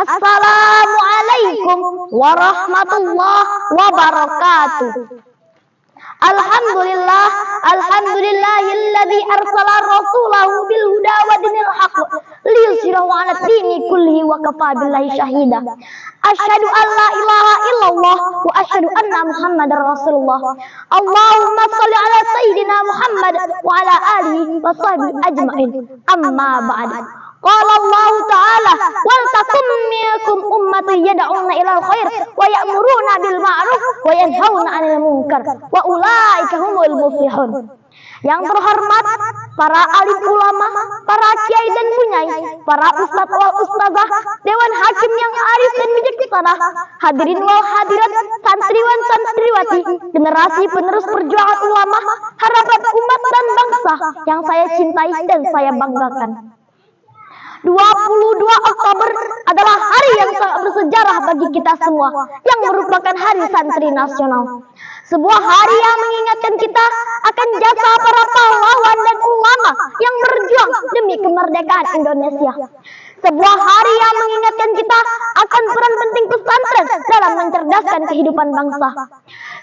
Assalamualaikum warahmatullahi wabarakatuh. Alhamdulillah, alhamdulillahilladzi arsala rasulahu bil huda wa dinil haqq liyuzhirahu 'ala dini kullihi wa kafaa billahi syahida. Asyhadu an la ilaha illallah wa asyhadu anna Muhammadar Rasulullah. Allahumma shalli 'ala sayyidina Muhammad wa 'ala alihi wa sahbihi ajmain. Amma ba'd. Qala Allah Ta'ala, wal takum minkum ummatun yad'una ilal khair wa ya'muruna bil ma'ruf wa yanhauna 'anil munkar wa ulaika humul muflihun. Yang terhormat para alim ulama, para kiai dan bunyai, para ustadz wal ustazah, dewan hakim yang arif dan bijaksana, hadirin wal hadirat, santriwan santriwati, generasi penerus perjuangan ulama, harapan umat dan bangsa yang saya cintai dan saya banggakan. 22 Oktober adalah hari yang sangat bersejarah bagi kita semua, yang merupakan hari santri nasional. Sebuah hari yang mengingatkan kita akan jasa para pahlawan dan ulama yang berjuang demi kemerdekaan Indonesia. Sebuah hari yang mengingatkan kita akan peran penting pesantren dalam mencerdaskan kehidupan bangsa.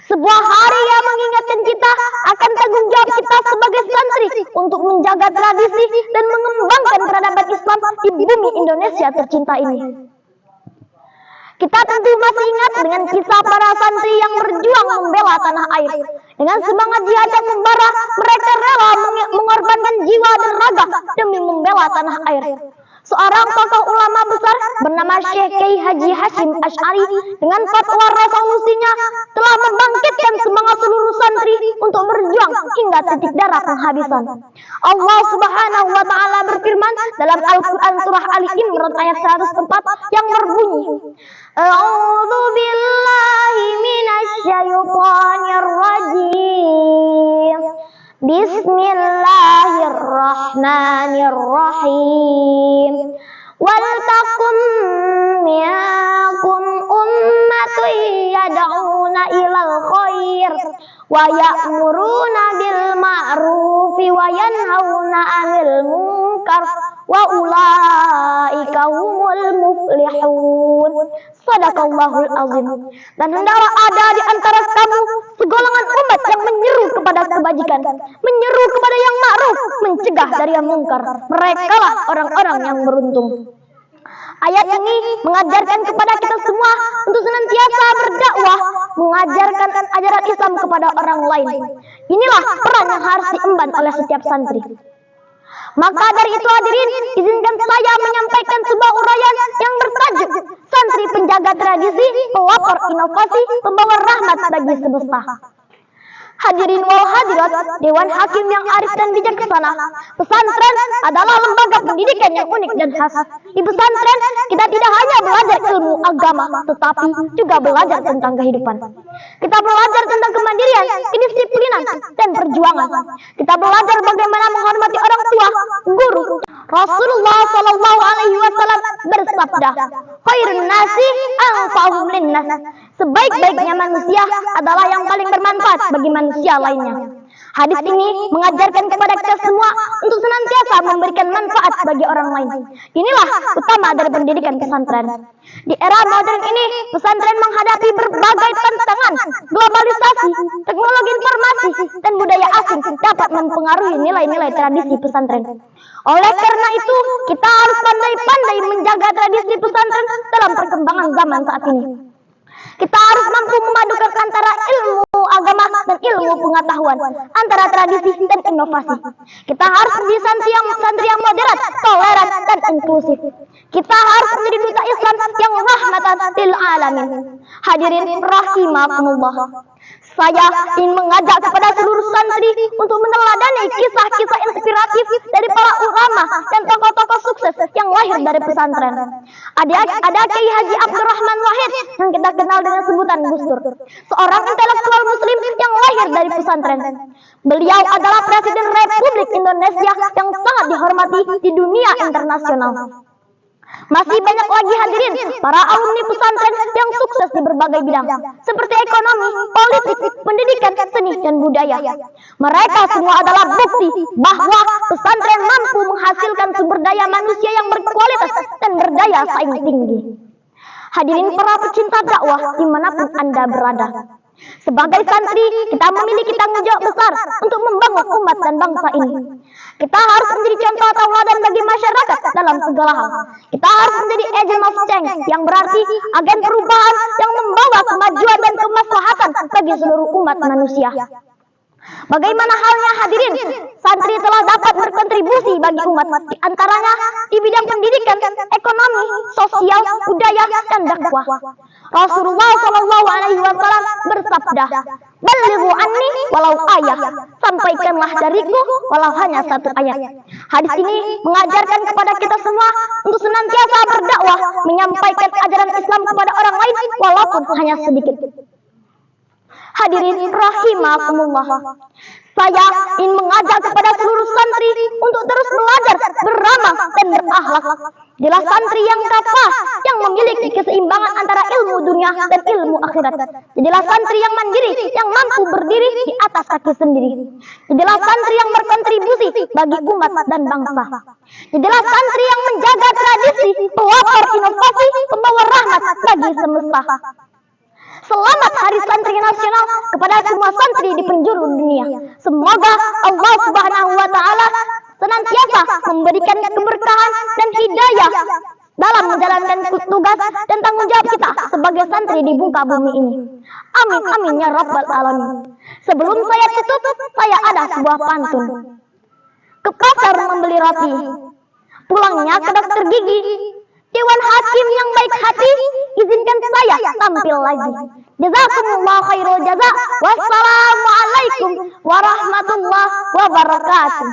Sebuah hari yang mengingatkan kita akan tanggung jawab kita sebagai santri untuk menjaga tradisi dan mengembangkan peradaban Islam di bumi Indonesia tercinta ini. Kita tentu masih ingat dengan kisah para santri yang berjuang membela tanah air. Dengan semangat jihad yang membara, mereka rela mengorbankan jiwa dan raga demi membela tanah air. Seorang tokoh ulama besar bernama Syekh Kiai Haji Hashim Asy'ari dengan fatwa resolusinya telah membangkitkan semangat seluruh santri untuk berjuang hingga titik darah penghabisan. Allah Subhanahu wa taala berfirman dalam Al-Qur'an surah Ali Imran ayat 104 yang berbunyi, A'udzu billahi minasyaitonir rajim. Bismillahirrahmanirrahim. Wal takum minkum ummatun yad'una ilal khair wa ya'muruna bil ma'ruf wa yanhauna 'anil munkar wa ulaika humul muflihun. Sadaqallahul azim. Dan hendaklah ada di antara kamu segolongan umat yang menyeru kepada kebajikan, menyeru kepada yang ma'ruf, mencegah dari yang mungkar. Merekalah orang-orang yang beruntung. Ayat ini mengajarkan kepada kita semua untuk senantiasa berdakwah, mengajarkan ajaran Islam kepada orang lain. Inilah peran yang harus diemban oleh setiap santri. Maka dari itu hadirin, izinkan saya menyampaikan sebuah uraian yang bertajuk Santri Penjaga Tradisi, Pelopor Inovasi, Pembawa Rahmat bagi Semesta. Hadirin wal hadirat, dewan hakim yang arif dan bijaksana, pesantren adalah lembaga pendidikan yang unik dan khas. Di pesantren kita tidak hanya belajar ilmu agama, tetapi juga belajar tentang kehidupan. Kita belajar tentang kemandirian, kedisiplinan, dan perjuangan. Kita belajar bagaimana menghormati orang tua, guru. Rasulullah Shallallahu Alaihi Wasallam bersabda, "Khairun nasi anfa'uhum linnas." Sebaik-baiknya manusia adalah yang paling bermanfaat bagi manusia lainnya. Hadis ini mengajarkan kepada kita semua untuk senantiasa memberikan manfaat bagi orang lain. Inilah utama dari pendidikan pesantren. Di era modern ini, pesantren menghadapi berbagai tantangan, globalisasi, teknologi informasi, dan budaya asing dapat mempengaruhi nilai-nilai tradisi pesantren. Oleh karena itu, kita harus pandai-pandai menjaga tradisi pesantren dalam perkembangan zaman saat ini. Kita harus mampu memadukan antara ilmu agama dan ilmu pengetahuan, antara tradisi dan inovasi. Kita harus menjadi santri yang moderat, toleran, dan inklusif. Kita harus menjadi duta Islam yang rahmatan lil alamin. Hadirin rahimakumullah. Saya ingin mengajak kepada seluruh santri untuk meneladani kisah-kisah inspiratif dari para ulama dan tokoh-tokoh sukses yang lahir dari pesantren. Ada Kiai Haji Abdurrahman Wahid yang kita kenal dengan sebutan Gus Dur, seorang intelektual muslim yang lahir dari pesantren. Beliau adalah Presiden Republik Indonesia yang sangat dihormati di dunia internasional. Masih banyak lagi hadirin para alumni pesantren yang sukses di berbagai bidang seperti ekonomi, politik, pendidikan, seni, dan budaya. Mereka semua adalah bukti bahwa pesantren mampu menghasilkan sumber daya manusia yang berkualitas dan berdaya saing tinggi. Hadirin para pecinta dakwah dimanapun Anda berada. Sebagai santri, kita memiliki tanggung jawab besar untuk membangun umat dan bangsa ini. Kita harus menjadi contoh tauladan bagi masyarakat dalam segala hal. Kita harus menjadi agent of change, yang berarti agen perubahan yang membawa kemajuan dan kemaslahatan bagi seluruh umat manusia. Bagaimana halnya hadirin, santri telah dapat berkontribusi bagi umat, di antaranya di bidang pendidikan, ekonomi, sosial, budaya, dan dakwah. Rasulullah SAW bersabda, "Balighu anni walau ayat," sampaikanlah dariku walau hanya satu ayat. Hadis ini mengajarkan kepada kita semua untuk senantiasa berdakwah, menyampaikan ajaran Islam kepada orang lain walaupun hanya sedikit. Hadirin rahimakumullah, saya ingin mengajak kepada seluruh santri untuk terus belajar, beramal, dan berakhlak. Jelas santri yang kafah, yang memiliki keseimbangan antara ilmu dunia dan ilmu akhirat. Jadilah santri yang mandiri, yang mampu berdiri di atas kaki sendiri. Jadilah santri yang berkontribusi bagi umat dan bangsa. Jadilah santri yang menjaga tradisi, pelopor inovasi, pembawa rahmat bagi semesta. Selamat Hari Santri Nasional kepada semua santri di penjuru dunia. Semoga Allah Subhanahu wa Ta'ala senantiasa memberikan keberkahan dan hidayah dalam menjalankan tugas dan tanggung jawab kita sebagai santri di muka bumi ini. Amin amin ya rabbal alamin. Sebelum saya tutup, saya ada sebuah pantun. Ke pasar membeli roti, pulangnya ke dokter gigi. Dewan Hakim yang baik hati, izinkan saya tampil lagi. Jazakumullah khairul jaza. Wassalamualaikum warahmatullahi wabarakatuh.